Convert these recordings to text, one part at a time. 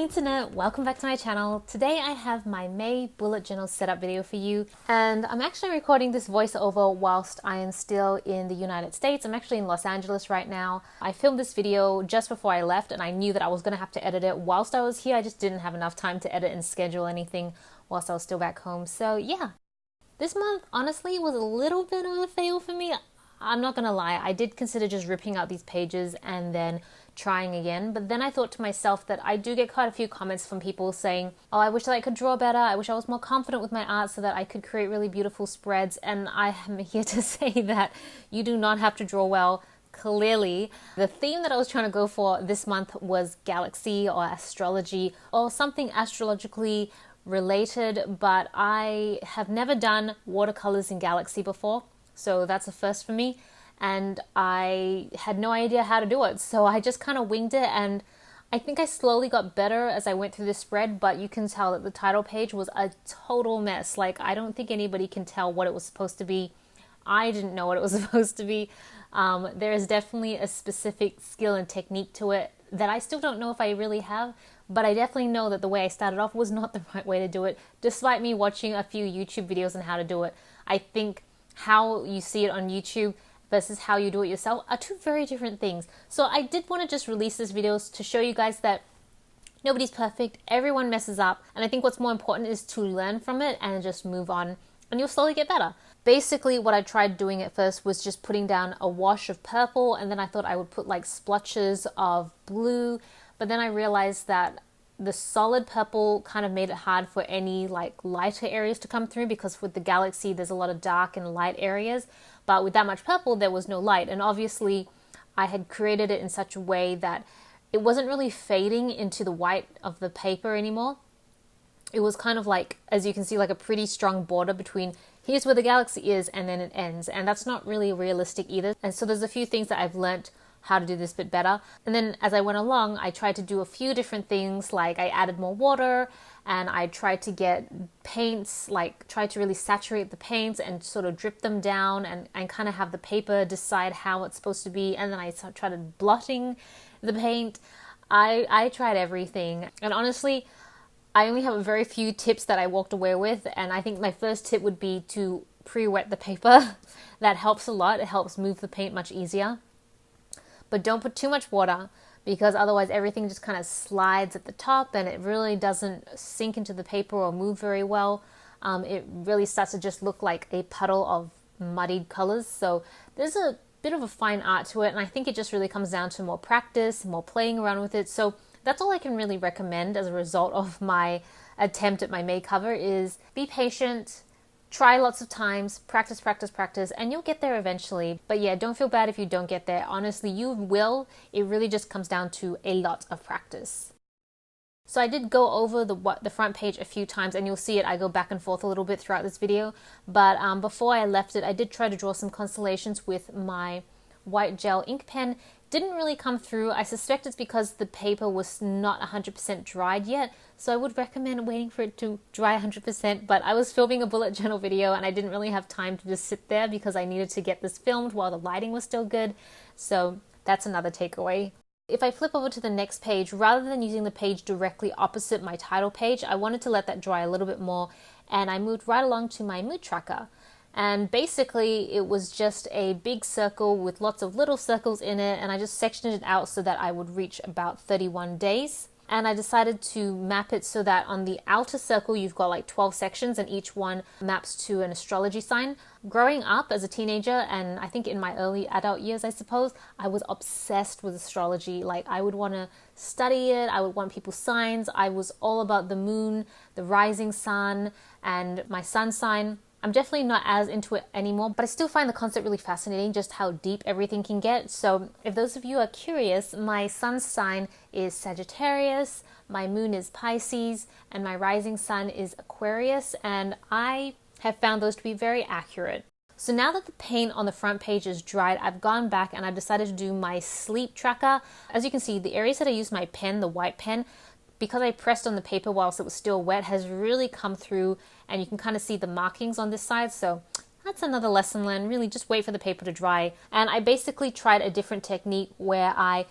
Hey internet, welcome back to my channel. Today I have my May bullet journal setup video for you, and I'm actually recording this voiceover whilst I am still in the United States. I'm actually in Los Angeles right now. I filmed this video just before I left and I knew that I was going to have to edit it whilst I was here. I just didn't have enough time to edit and schedule anything whilst I was still back home. So yeah, this month honestly was a little bit of a fail for me. I'm not gonna lie, I did consider just ripping out these pages and then trying again, but then I thought to myself that I do get quite a few comments from people saying, oh, I wish that I could draw better, I wish I was more confident with my art so that I could create really beautiful spreads, and I am here to say that you do not have to draw well. Clearly, the theme that I was trying to go for this month was galaxy or astrology or something astrologically related, but I have never done watercolors in galaxy before. So that's a first for me, and I had no idea how to do it, so I just kind of winged it, and I think I slowly got better as I went through the spread, but you can tell that the title page was a total mess. Like, I don't think anybody can tell what it was supposed to be. I didn't know what it was supposed to be. There is definitely a specific skill and technique to it that I still don't know if I really have, but I definitely know that the way I started off was not the right way to do it, despite me watching a few YouTube videos on how to do it. I think how you see it on YouTube versus how you do it yourself are two very different things. So I did want to just release this video to show you guys that nobody's perfect, everyone messes up, and I think what's more important is to learn from it and just move on, and you'll slowly get better. Basically, what I tried doing at first was just putting down a wash of purple, and then I thought I would put like splotches of blue, but then I realized that the solid purple kind of made it hard for any like lighter areas to come through, because with the galaxy there's a lot of dark and light areas, but with that much purple there was no light, and obviously I had created it in such a way that it wasn't really fading into the white of the paper anymore. It was kind of like, as you can see, like a pretty strong border between here's where the galaxy is and then it ends, and that's not really realistic either. And so there's a few things that I've learnt how to do this bit better. And then as I went along, I tried to do a few different things, like I added more water and I tried to get paints, like tried to really saturate the paints and sort of drip them down and kind of have the paper decide how it's supposed to be. And then I tried blotting the paint. I tried everything. And honestly, I only have a very few tips that I walked away with. And I think my first tip would be to pre-wet the paper. That helps a lot. It helps move the paint much easier. But don't put too much water, because otherwise everything just kind of slides at the top and it really doesn't sink into the paper or move very well. It really starts to just look like a puddle of muddied colors. So there's a bit of a fine art to it, and I think it just really comes down to more practice, more playing around with it. So that's all I can really recommend as a result of my attempt at my May cover is be patient. Try lots of times, practice, and you'll get there eventually. But yeah, don't feel bad if you don't get there. Honestly, you will. It really just comes down to a lot of practice. So I did go over the front page a few times, and you'll see it. I go back and forth a little bit throughout this video. But before I left it, I did try to draw some constellations with my white gel ink pen. Didn't really come through. I suspect it's because the paper was not 100% dried yet, so I would recommend waiting for it to dry 100%, but I was filming a bullet journal video and I didn't really have time to just sit there because I needed to get this filmed while the lighting was still good, so that's another takeaway. If I flip over to the next page, rather than using the page directly opposite my title page, I wanted to let that dry a little bit more, and I moved right along to my mood tracker. And basically it was just a big circle with lots of little circles in it, and I just sectioned it out so that I would reach about 31 days. And I decided to map it so that on the outer circle you've got like 12 sections and each one maps to an astrology sign. Growing up as a teenager, and I think in my early adult years I suppose, I was obsessed with astrology. Like, I would want to study it, I would want people's signs. I was all about the moon, the rising sun, and my sun sign. I'm definitely not as into it anymore, but I still find the concept really fascinating, just how deep everything can get. So if those of you are curious, my sun sign is Sagittarius, my moon is Pisces, and my rising sun is Aquarius, and I have found those to be very accurate. So now that the paint on the front page is dried, I've gone back and I've decided to do my sleep tracker. As you can see, the areas that I used my pen, the white pen, because I pressed on the paper whilst it was still wet, has really come through, and you can kind of see the markings on this side. So that's another lesson learned. Really just wait for the paper to dry. And I basically tried a different technique where I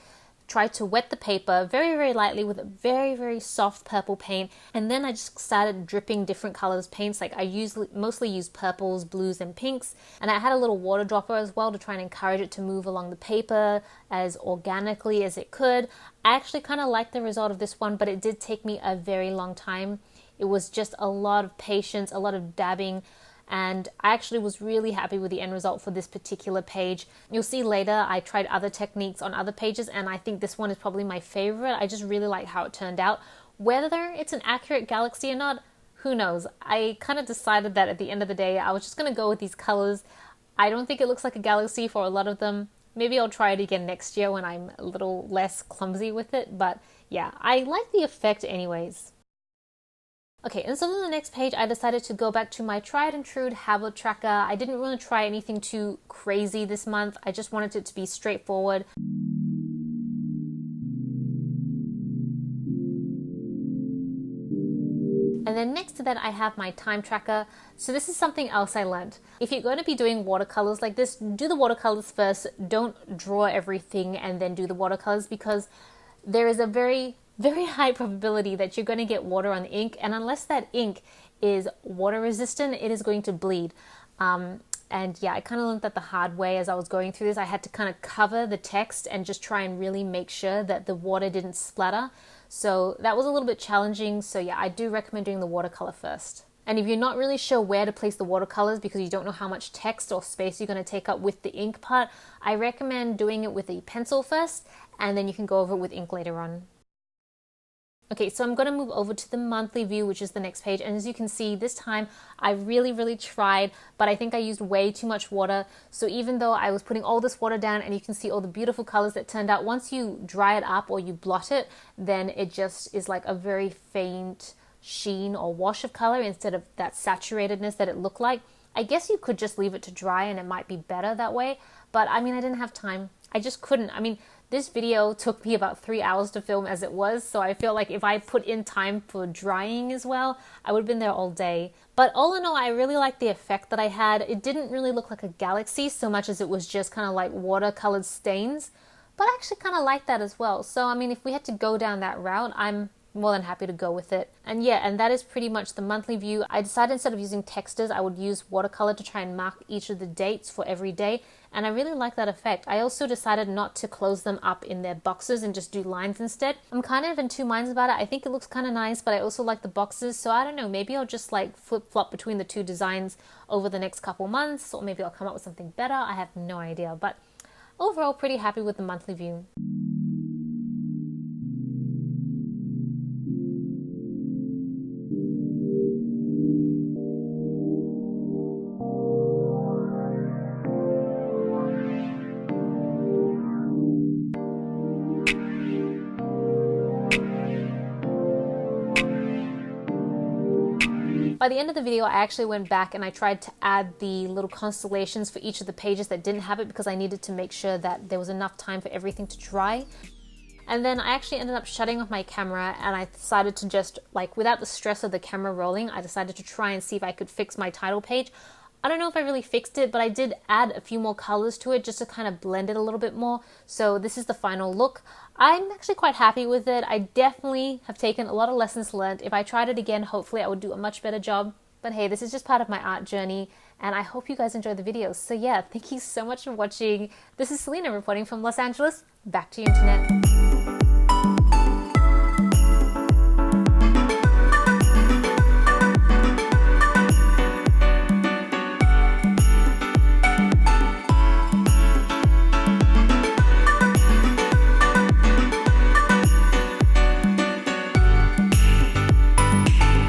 tried to wet the paper very, very lightly with a very, very soft purple paint. And then I just started dripping different colors paints. Like I mostly use purples, blues, and pinks. And I had a little water dropper as well to try and encourage it to move along the paper as organically as it could. I actually kind of liked the result of this one, but it did take me a very long time. It was just a lot of patience, a lot of dabbing, and I actually was really happy with the end result for this particular page. You'll see later I tried other techniques on other pages, and I think this one is probably my favorite. I just really like how it turned out. Whether it's an accurate galaxy or not, who knows? I kind of decided that at the end of the day, I was just going to go with these colors. I don't think it looks like a galaxy for a lot of them. Maybe I'll try it again next year when I'm a little less clumsy with it, but yeah, I like the effect anyways. Okay, and so on the next page, I decided to go back to my tried and true habit tracker. I didn't want to try anything too crazy this month. I just wanted it to be straightforward. And then next to that, I have my time tracker. So this is something else I learned. If you're going to be doing watercolors like this, do the watercolors first. Don't draw everything and then do the watercolors, because there is a very high probability that you're going to get water on the ink, and unless that ink is water resistant, it is going to bleed. And yeah, I kind of learned that the hard way as I was going through this. I had to kind of cover the text and just try and really make sure that the water didn't splatter. So that was a little bit challenging. So yeah, I do recommend doing the watercolor first. And if you're not really sure where to place the watercolors because you don't know how much text or space you're going to take up with the ink part, I recommend doing it with a pencil first, and then you can go over it with ink later on. Okay, so I'm going to move over to the monthly view, which is the next page. And as you can see, this time I really tried, but I think I used way too much water. So even though I was putting all this water down and you can see all the beautiful colors that turned out, once you dry it up or you blot it, then it just is like a very faint sheen or wash of color instead of that saturatedness that it looked like. I guess you could just leave it to dry and it might be better that way. But I mean, I didn't have time. I just couldn't. I mean, this video took me about 3 hours to film as it was, so I feel like if I put in time for drying as well, I would have been there all day. But all in all, I really liked the effect that I had. It didn't really look like a galaxy so much as it was just kind of like watercolored stains, but I actually kind of like that as well. So I mean, if we had to go down that route, I'm more than happy to go with it. And yeah, and that is pretty much the monthly view. I decided instead of using textures, I would use watercolor to try and mark each of the dates for every day. And I really like that effect. I also decided not to close them up in their boxes and just do lines instead. I'm kind of in two minds about it. I think it looks kind of nice, but I also like the boxes. So I don't know, maybe I'll just like flip-flop between the two designs over the next couple months, or maybe I'll come up with something better. I have no idea, but overall pretty happy with the monthly view. By the end of the video, I actually went back and I tried to add the little constellations for each of the pages that didn't have it because I needed to make sure that there was enough time for everything to dry. And then I actually ended up shutting off my camera and I decided to just, like, without the stress of the camera rolling, I decided to try and see if I could fix my title page. I don't know if I really fixed it, but I did add a few more colors to it just to kind of blend it a little bit more. So this is the final look. I'm actually quite happy with it. I definitely have taken a lot of lessons learned. If I tried it again, hopefully I would do a much better job. But hey, this is just part of my art journey, and I hope you guys enjoy the videos. So yeah, thank you so much for watching. This is Celina reporting from Los Angeles. Back to you, Internet.